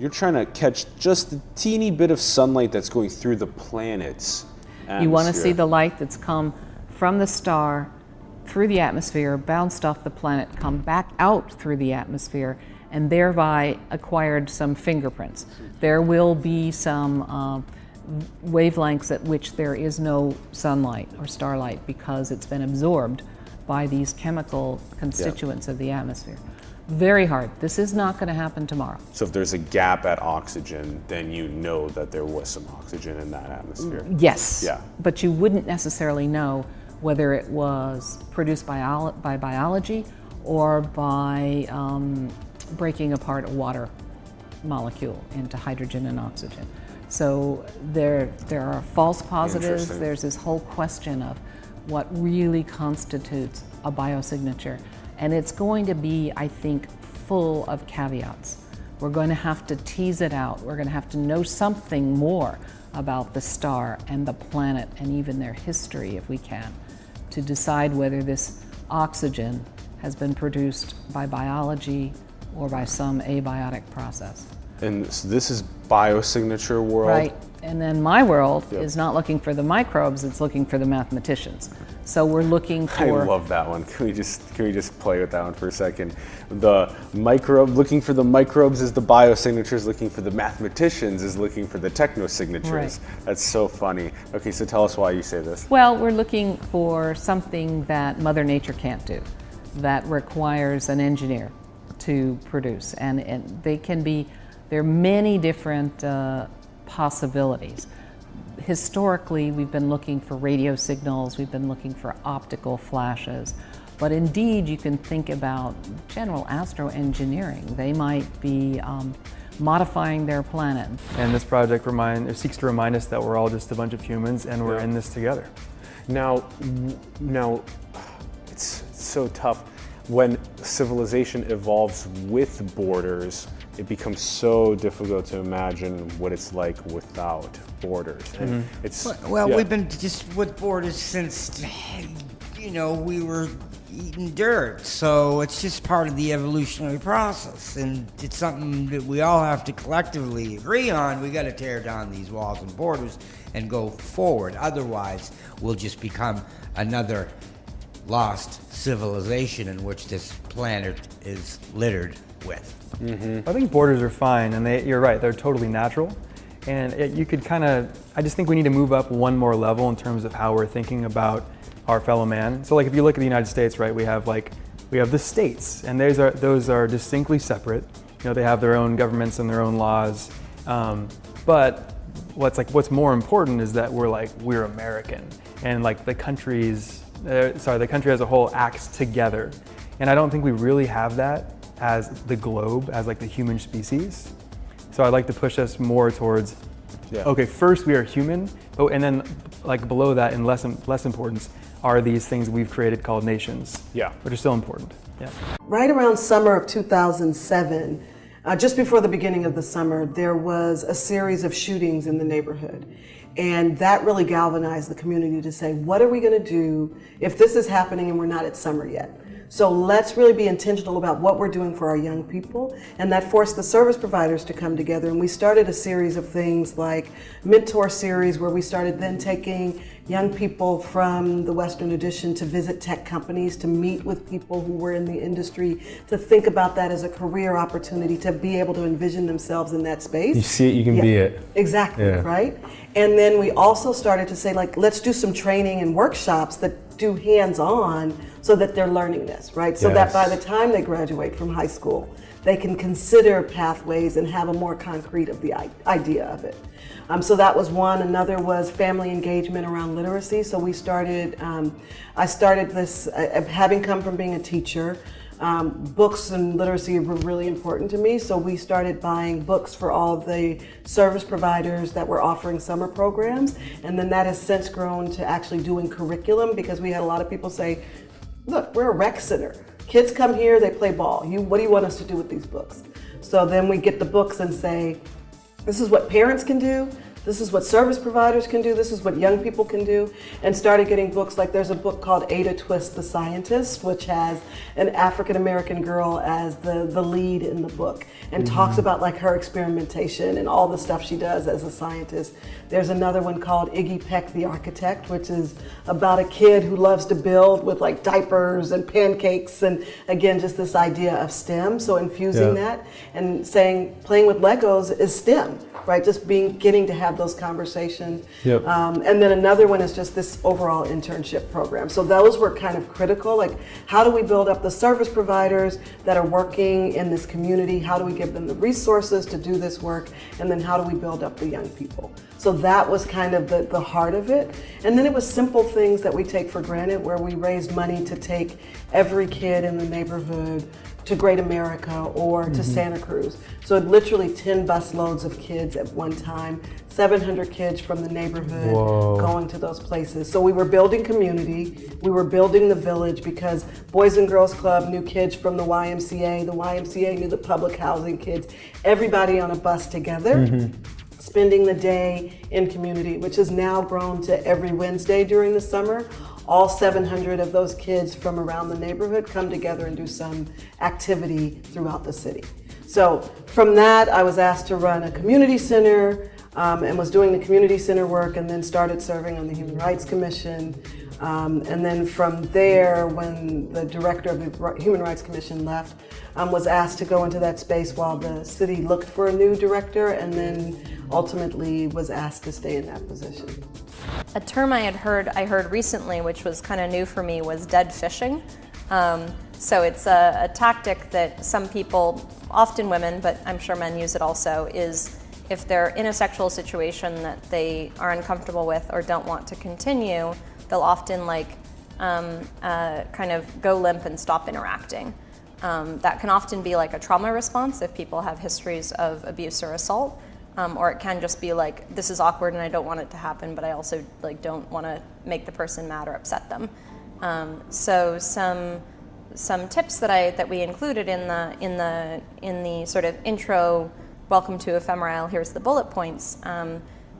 you're trying to catch just a teeny bit of sunlight that's going through the planet's atmosphere. You want to see the light that's come from the star through the atmosphere, bounced off the planet, come back out through the atmosphere, and thereby acquired some fingerprints. There will be some wavelengths at which there is no sunlight or starlight because it's been absorbed by these chemical constituents of the atmosphere. Very hard. This is not going to happen tomorrow. So if there's a gap at oxygen, then you know that there was some oxygen in that atmosphere. Yes. Yeah. But you wouldn't necessarily know whether it was produced by biology or by breaking apart a water molecule into hydrogen and oxygen. So there are false positives. There's this whole question of what really constitutes a biosignature. And it's going to be, I think, full of caveats. We're going to have to tease it out. We're going to have to know something more about the star and the planet and even their history, if we can, to decide whether this oxygen has been produced by biology or by some abiotic process. And so this is biosignature world. Right. And then my world is not looking for the microbes, it's looking for the mathematicians. So we're looking for... I love that one. Can we just play with that one for a second? The microbe, looking for the microbes is the biosignatures, looking for the mathematicians is looking for the technosignatures. Right. That's so funny. Okay, so tell us why you say this. Well, we're looking for something that Mother Nature can't do, that requires an engineer to produce. And they can be, there are many different possibilities. Historically, we've been looking for radio signals, we've been looking for optical flashes, but indeed you can think about general astroengineering. They might be modifying their planet. And this project seeks to remind us that we're all just a bunch of humans and we're in this together. Now, it's so tough. When civilization evolves with borders, it becomes so difficult to imagine what it's like without borders. And we've been just with borders since, we were eating dirt. So it's just part of the evolutionary process. And it's something that we all have to collectively agree on. We got to tear down these walls and borders and go forward. Otherwise, we'll just become another lost civilization in which this planet is littered with. Mm-hmm. I think borders are fine, and you're right, they're totally natural. And I just think we need to move up one more level in terms of how we're thinking about our fellow man. So like if you look at the United States, right, we have the states, and those are distinctly separate. They have their own governments and their own laws. But what's more important is that we're American, and the country as a whole acts together. And I don't think we really have that as the globe, as the human species. So I'd like to push us more towards, okay, first we are human, and then below that, in less importance, are these things we've created called nations, which are still important. Yeah. Right around summer of 2007, just before the beginning of the summer, there was a series of shootings in the neighborhood. And that really galvanized the community to say, what are we going to do if this is happening and we're not at summer yet? So let's really be intentional about what we're doing for our young people. And that forced the service providers to come together. And we started a series of things like mentor series, where we started then taking young people from the Western Addition to visit tech companies, to meet with people who were in the industry, to think about that as a career opportunity, to be able to envision themselves in that space. You see it, you can be it. Exactly, right? And then we also started to say, let's do some training and workshops that do hands-on so that they're learning this, right? So that by the time they graduate from high school, they can consider pathways and have a more concrete of the idea of it. So that was one. Another was family engagement around literacy. So we started, I started this, having come from being a teacher, books and literacy were really important to me. So we started buying books for all the service providers that were offering summer programs. And then that has since grown to actually doing curriculum, because we had a lot of people say, look, we're a rec center. Kids come here, they play ball. What do you want us to do with these books? So then we get the books and say, this is what parents can do, this is what service providers can do, this is what young people can do, and started getting books like there's a book called Ada Twist the Scientist, which has an African American girl as the lead in the book and talks about like her experimentation and all the stuff she does as a scientist. There's another one called Iggy Peck the Architect, which is about a kid who loves to build with like diapers and pancakes, and again just this idea of STEM, so infusing that and saying playing with Legos is STEM, right? Just getting to have those conversations. And then another one is just this overall internship program. So those were kind of critical, like how do we build up the service providers that are working in this community? How do we give them the resources to do this work? And then how do we build up the young people? So that was kind of the heart of it. And then it was simple things that we take for granted, where we raised money to take every kid in the neighborhood to Great America or to Santa Cruz. So literally 10 bus loads of kids at one time, 700 kids from the neighborhood going to those places. So we were building community, we were building the village, because Boys and Girls Club knew kids from the YMCA knew the public housing kids, everybody on a bus together. Spending the day in community, which has now grown to every Wednesday during the summer. All 700 of those kids from around the neighborhood come together and do some activity throughout the city. So from that, I was asked to run a community center and was doing the community center work, and then started serving on the Human Rights Commission. And then from there, when the director of the Human Rights Commission left, was asked to go into that space while the city looked for a new director, and then ultimately was asked to stay in that position. A term I heard recently, which was kind of new for me, was dead fishing. So it's a tactic that some people, often women, but I'm sure men use it also, is if they're in a sexual situation that they are uncomfortable with or don't want to continue, they'll often kind of go limp and stop interacting. That can often be like a trauma response if people have histories of abuse or assault. Or it can just be like, this is awkward and I don't want it to happen, but I also don't want to make the person mad or upset them. So some tips that we included in the sort of intro, welcome to Ephemeral, here's the bullet points,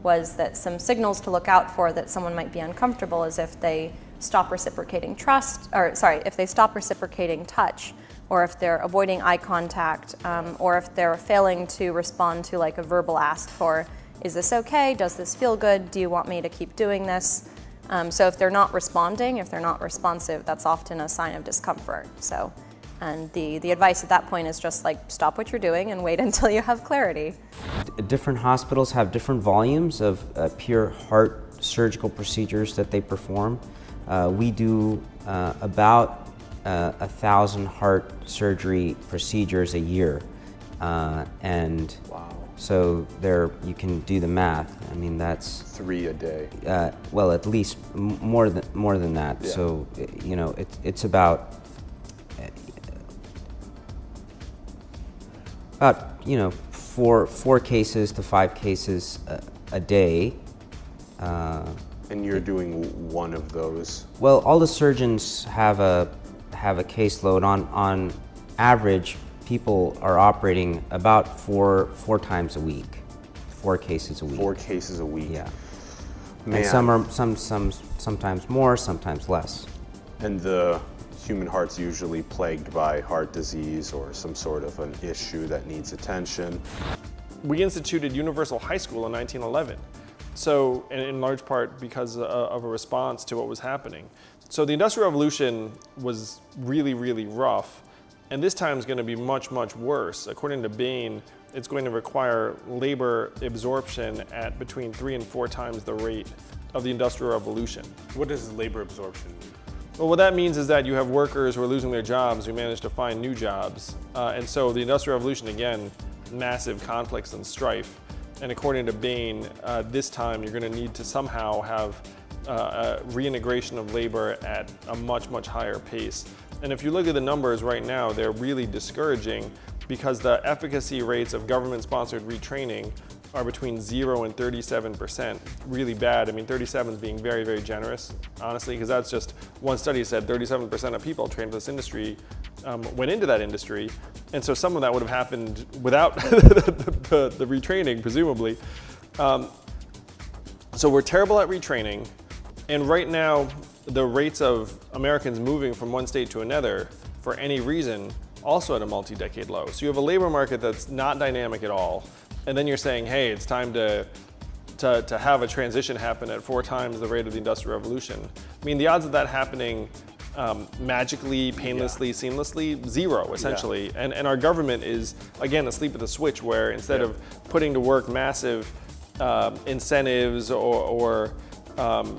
was that some signals to look out for that someone might be uncomfortable is if they stop reciprocating if they stop reciprocating touch, or if they're avoiding eye contact, or if they're failing to respond to like a verbal ask for, is this okay? Does this feel good? Do you want me to keep doing this? So if they're not responding, if they're not responsive, that's often a sign of discomfort. So, and the advice at that point is just like stop what you're doing and wait until you have clarity. Different hospitals have different volumes of pure heart surgical procedures that they perform. We do about 1,000 heart surgery procedures a year, and so there you can do the math. I mean, that's 3 a day. Well, at least more than that. Yeah. So it's about 4 cases to 5 cases a day. And you're doing one of those? Well, all the surgeons have a caseload. On average, people are operating about four times a week, 4 cases a week. 4 cases a week. Yeah. Man. And some are sometimes more, sometimes less. And the human heart's usually plagued by heart disease or some sort of an issue that needs attention. We instituted universal high school in 1911. So, and in large part because of a response to what was happening. So the Industrial Revolution was really, really rough, and this time is going to be much, much worse. According to Bain, it's going to require labor absorption at between 3 and 4 times the rate of the Industrial Revolution. What does labor absorption mean? Well, what that means is that you have workers who are losing their jobs who manage to find new jobs. And so the Industrial Revolution, again, massive conflicts and strife. And according to Bain, this time you're going to need to somehow have reintegration of labor at a much, much higher pace. And if you look at the numbers right now, they're really discouraging because the efficacy rates of government-sponsored retraining are between 0 and 37%, really bad. I mean, 37 is being very, very generous, honestly, because that's just one study said 37% of people trained for this industry went into that industry. And so some of that would have happened without the retraining, presumably. So we're terrible at retraining, and right now the rates of Americans moving from one state to another for any reason also at a multi-decade low. So you have a labor market that's not dynamic at all, and then you're saying, hey, it's time to have a transition happen at 4 times the rate of the Industrial Revolution. I mean, the odds of that happening magically, painlessly, seamlessly, zero, essentially. And our government is, again, asleep at the switch, where instead of putting to work massive incentives or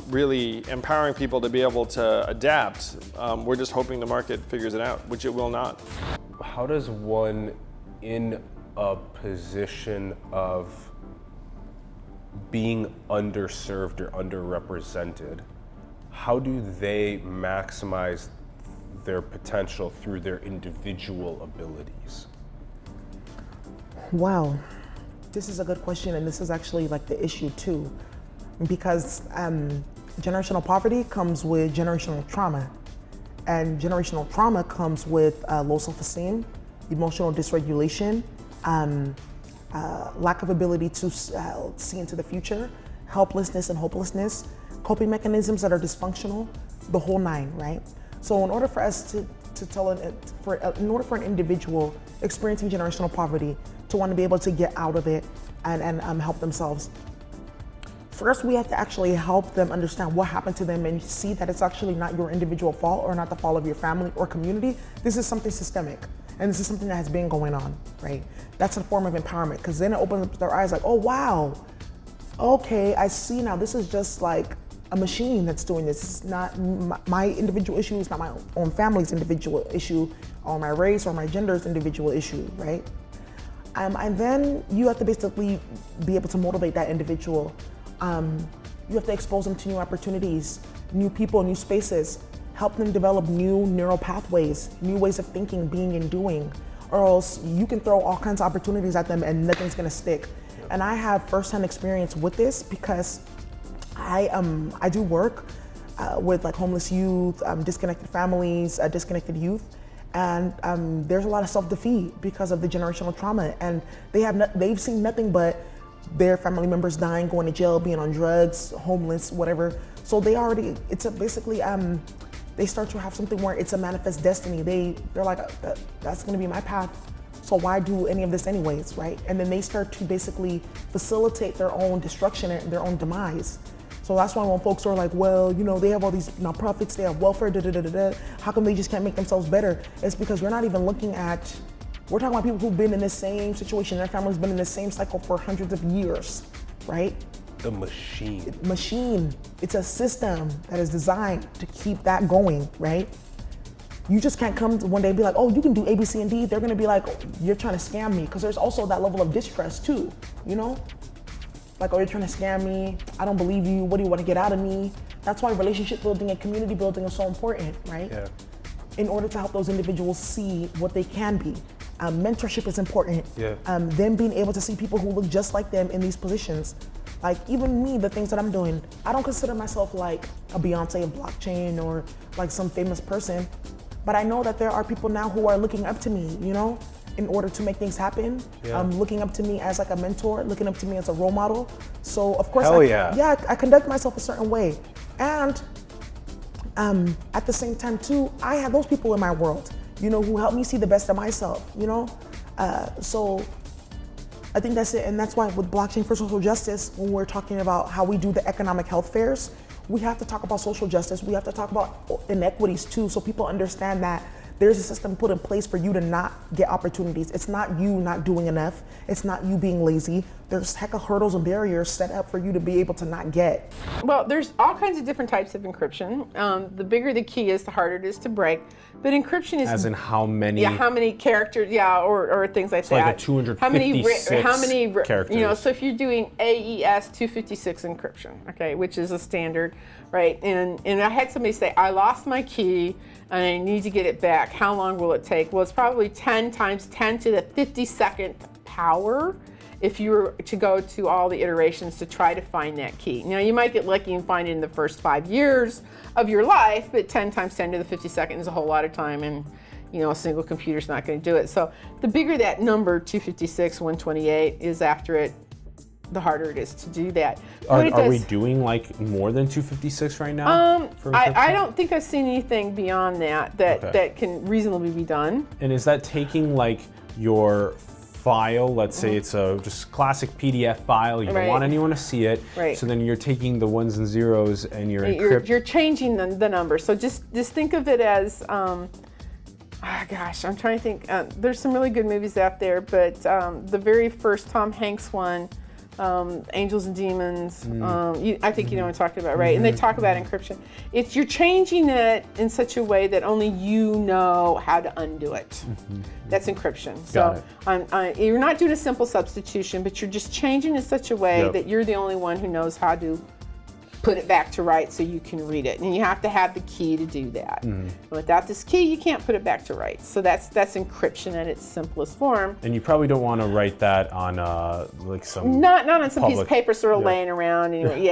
really empowering people to be able to adapt, we're just hoping the market figures it out, which it will not. How does one in a position of being underserved or underrepresented, how do they maximize their potential through their individual abilities? Wow, this is a good question, and this is actually like the issue too, because generational poverty comes with generational trauma, and generational trauma comes with low self-esteem, emotional dysregulation, lack of ability to see into the future, helplessness and hopelessness, coping mechanisms that are dysfunctional, the whole 9, right? So in order for us in order for an individual experiencing generational poverty to want to be able to get out of it and help themselves, first we have to actually help them understand what happened to them and see that it's actually not your individual fault or not the fault of your family or community. This is something systemic, and this is something that has been going on, right? That's a form of empowerment, because then it opens up their eyes like, oh wow, okay, I see now, this is just like a machine that's doing this. This is not my individual issue, it's not my own family's individual issue, or my race or my gender's individual issue, right? And then you have to basically be able to motivate that individual. You have to expose them to new opportunities, new people, new spaces, help them develop new neural pathways, new ways of thinking, being, and doing, or else you can throw all kinds of opportunities at them and nothing's gonna stick. And I have firsthand experience with this because I do work with like homeless youth, disconnected families, disconnected youth, and there's a lot of self-defeat because of the generational trauma, and they've seen nothing but their family members dying, going to jail, being on drugs, homeless, whatever. So they start to have something where it's a manifest destiny. They're like, that's gonna be my path, so why do any of this anyways, right? And then they start to basically facilitate their own destruction and their own demise. So that's why when folks are like, well, you know, they have all these nonprofits, they have welfare, how come they just can't make themselves better? It's because you're not even looking at, we're talking about people who've been in the same situation, their family's been in the same cycle for hundreds of years, right? The machine. Machine, it's a system that is designed to keep that going, right? You just can't come one day and be like, oh, you can do A, B, C, and D. They're gonna be like, oh, you're trying to scam me, because there's also that level of distrust too, you know? Like, oh, you're trying to scam me, I don't believe you, what do you want to get out of me? That's why relationship building and community building is so important, right? Yeah. In order to help those individuals see what they can be. Mentorship is important. Yeah. Them being able to see people who look just like them in these positions. Like even me, the things that I'm doing, I don't consider myself like a Beyonce of blockchain or like some famous person, but I know that there are people now who are looking up to me, you know, in order to make things happen. Looking up to me as like a mentor, looking up to me as a role model. So of course, I conduct myself a certain way. And at the same time too, I have those people in my world, you know, who help me see the best of myself, you know? So I think that's it. And that's why with Blockchain for Social Justice, when we're talking about how we do the economic health fairs, we have to talk about social justice. We have to talk about inequities too, so people understand that there's a system put in place for you to not get opportunities. It's not you not doing enough. It's not you being lazy. There's heck of hurdles and barriers set up for you to be able to not get. Well, there's all kinds of different types of encryption. The bigger the key is, the harder it is to break. But encryption is— As in how many? Yeah, how many characters, or things like that. Like a 256 how many characters. You know, so if you're doing AES 256 encryption, okay, which is a standard, right? And I had somebody say, I lost my key and I need to get it back. How long will it take? Well, it's probably 10 times 10 to the 52nd power if you were to go to all the iterations to try to find that key. Now, you might get lucky and find it in the first 5 years of your life, but 10 times 10 to the 52nd is a whole lot of time, and you know, a single computer's not going to do it. So the bigger that number, 256, 128, is after it, the harder it is to do that. Are we doing like more than 256 right now? I don't think I've seen anything beyond that can reasonably be done. And is that taking like your file, let's say it's a just classic PDF file, you don't want anyone to see it, so then you're taking the ones and zeros and you're changing the numbers. So just think of it as, gosh, I'm trying to think. There's some really good movies out there, but the very first Tom Hanks one, Angels and Demons, I think you know what I'm talking about, right? And they talk about encryption. You're changing it in such a way that only you know how to undo it. That's encryption. So you're not doing a simple substitution, but you're just changing in such a way that you're the only one who knows how to put it back to right so you can read it. And you have to have the key to do that. Without this key, you can't put it back to right. So that's encryption at its simplest form. And you probably don't want to write that on like some not on some piece of paper sort of laying around. Anyway.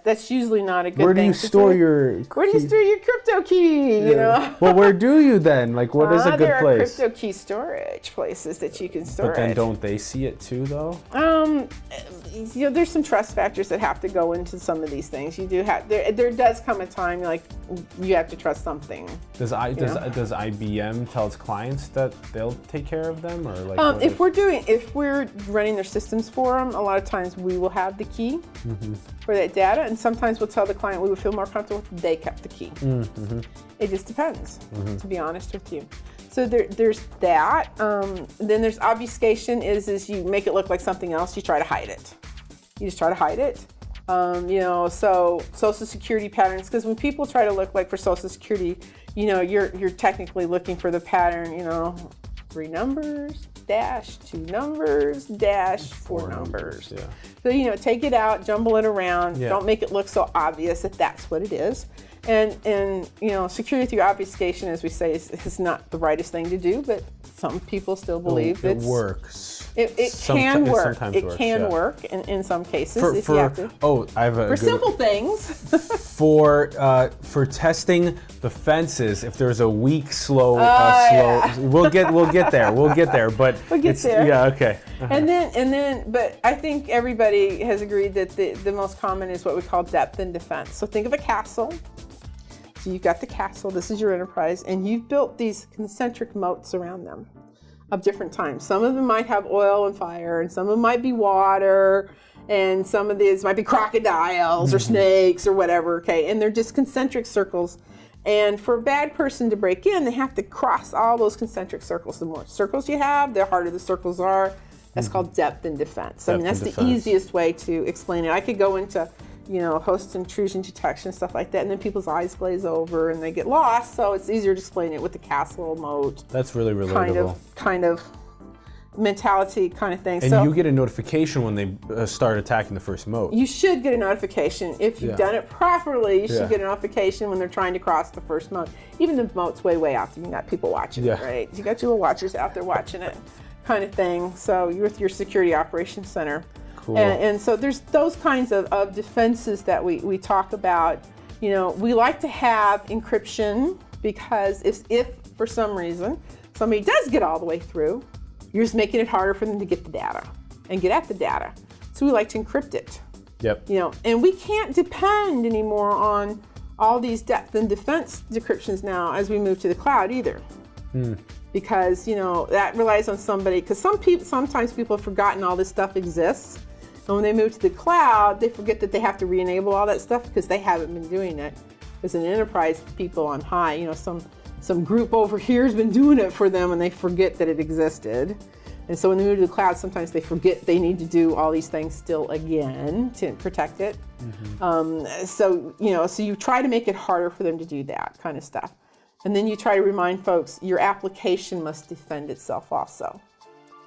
That's usually not a good thing. Where do you store your crypto key? You know. Well, where do you then? Like, what is a good place? There are crypto key storage places that you can store. But then don't they see it too, though? There's some trust factors that have to go into some of these things. You do have there does come a time like you have to trust something. Does IBM tell its clients that they'll take care of them, or like if we're running their systems for them, a lot of times we will have the key for that data, and sometimes we'll tell the client we would feel more comfortable if they kept the key. It just depends, to be honest with you. So there's that. Then there's obfuscation. Is you make it look like something else. You try to hide it. You just try to hide it. So Social Security patterns, because when people try to look like for Social Security, you're technically looking for the pattern, 3 numbers, dash 2 numbers, dash 4 numbers. So, take it out, jumble it around. Don't make it look so obvious that that's what it is. And security through obfuscation, as we say, is not the rightest thing to do, but some people still believe it works. It can work. It can work in some cases if you have to. I have a for simple things. for testing the fences, if there's a weak, slow, we'll get there. We'll get there. But we'll get there. Yeah. Okay. And then, but I think everybody has agreed that the most common is what we call depth in defense. So think of a castle. So you've got the castle, this is your enterprise, and you've built these concentric moats around them of different times. Some of them might have oil and fire, and some of them might be water, and some of these might be crocodiles or snakes or whatever, okay? And they're just concentric circles. And for a bad person to break in, they have to cross all those concentric circles. The more circles you have, the harder the circles are. That's called depth in defense. That's the easiest way to explain it. I could go into host intrusion detection, stuff like that, and then people's eyes glaze over and they get lost, so it's easier to explain it with the castle moat. That's really relatable. Kind of mentality kind of thing. And you get a notification when they start attacking the first moat. You should get a notification. If you've done it properly, you should get a notification when they're trying to cross the first moat. Even the moat's way out, you got people watching it, right? You got your little watchers out there watching it kind of thing. So you're with your security operations center. Cool. And so there's those kinds of defenses that we talk about. We like to have encryption because if for some reason somebody does get all the way through, you're just making it harder for them to get the data and get at the data. So we like to encrypt it. Yep. And we can't depend anymore on all these depth and defense decryptions now as we move to the cloud either. Because that relies on somebody, because sometimes people have forgotten all this stuff exists. And when they move to the cloud, they forget that they have to re-enable all that stuff because they haven't been doing it. As an enterprise, people on high, some group over here has been doing it for them and they forget that it existed. And so when they move to the cloud, sometimes they forget they need to do all these things still again to protect it. So you try to make it harder for them to do that kind of stuff. And then you try to remind folks your application must defend itself also.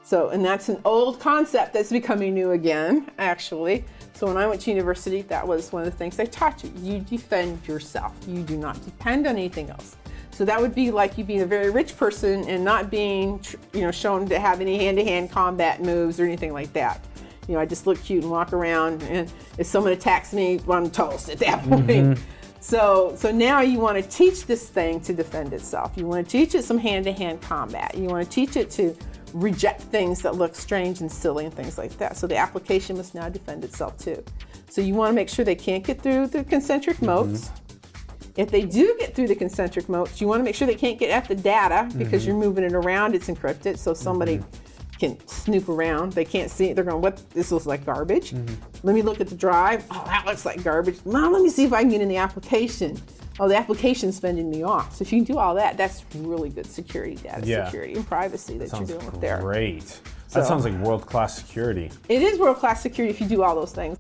So, and that's an old concept that's becoming new again, actually. So when I went to university, that was one of the things they taught you. You defend yourself. You do not depend on anything else. So that would be like you being a very rich person and not being, shown to have any hand-to-hand combat moves or anything like that. I just look cute and walk around, and if someone attacks me, well, I'm toast at that point. So now you want to teach this thing to defend itself. You want to teach it some hand-to-hand combat. You want to teach it to reject things that look strange and silly and things like that. So the application must now defend itself too. So you want to make sure they can't get through the concentric motes. If they do get through the concentric motes, you want to make sure they can't get at the data because you're moving it around, it's encrypted, so somebody can snoop around. They can't see it. They're going, what? This looks like garbage. Let me look at the drive. Oh, that looks like garbage. Now let me see if I can get in the application. Oh, the application's fending me off. So if you can do all that, that's really good security, data security, and privacy that you're doing with there. Great. That sounds like world-class security. It is world-class security if you do all those things.